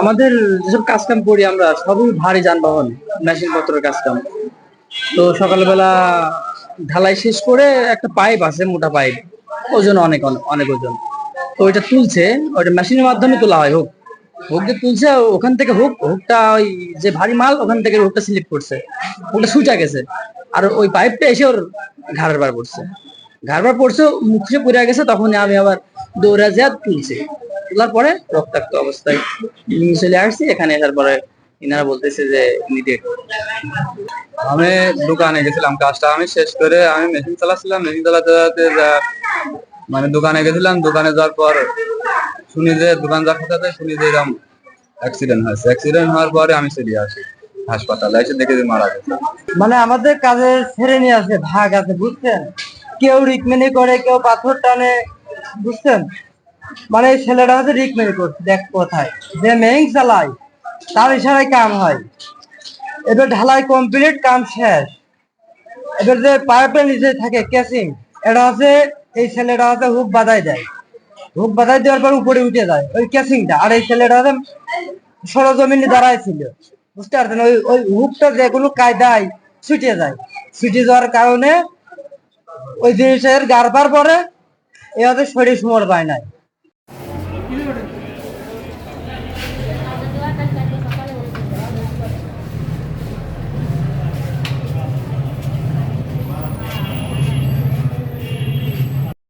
আমাদের যেসব কাজ কাম করি আমরা সবই ভারী যানবাহন, মেশিন পত্রের কাজ কাম। তো সকালবেলা ঢালাই শেষ করে একটা পাইপ আছে, মোটা পাইপ, ওজন অনেক অনেক অনেক ওজন। তো ওইটা তুলছে, ওইটা মেশিনের মাধ্যমে তোলা হয়। হুক হুক দিয়ে তুলছে, ওখান থেকে হুকটা ওই যে ভারী মাল ওখান থেকে হুকটা স্লিপ করছে, হুকটা সুচা গেছে, আর ওই পাইপটা এসে ওর ঘাড়ের বার পড়ছে। ঘাড়বার পড়ছে, মুখে পড়ে গেছে। তখন আমি আবার দৌড়া যা তুলছি, তোলার পরে রক্তাক্ত অবস্থায় নিয়ে চলে আসছি এখানে। আসার পরে ইনারা বলতেছে যে ইনি dead। আমি দোকানে গেছিলাম, কাজটা আমি শেষ করে আমি মেশিন চালাচ্ছিলাম। মেশিন চালাতে চালাতে মানে দোকানে গেছিলাম। দোকানে যাওয়ার পর শুনি যে দোকানদার সাথে শুনি যে এরকম অ্যাক্সিডেন্ট হয়েছে। অ্যাক্সিডেন্ট হওয়ার পরে আমি চলে আসি হাসপাতালে, এসে দেখে যে মারা গেছে। মানে আমাদের কাজের শ্রেণী আছে, ভাগ আছে, বুঝছেন? কেউ রিকমেনি করে, কেউ পাথর টানে, বুঝছেন? মানে এই ছেলেটা হচ্ছে রিকমেনি করছে, দেখ কোথায় যে মেইন চালায় তার ইশারায় কাম হয়। এবার ঢালাই কমপ্লিট, কাম শেষ। এবার যে পাইপের নিচে থাকে কেসিং, এটা হচ্ছে এই ছেলেটা হচ্ছে হুক বাঁধাই দেয়। হুক বাঁধাই দেওয়ার পর উপরে উঠে যায় ওই কেসিংটা, আর এই ছেলেটা হচ্ছে সরজমিনে দাঁড়ায় ছিল, বুঝতে পারছেন? ওই ওই হুকটা যে কোনো কায়দায় ছুটে যায়, ছুটে যাওয়ার কারণে ওই জিনিসের গারবার পরে এ হচ্ছে শরীর সমর পায় নাই।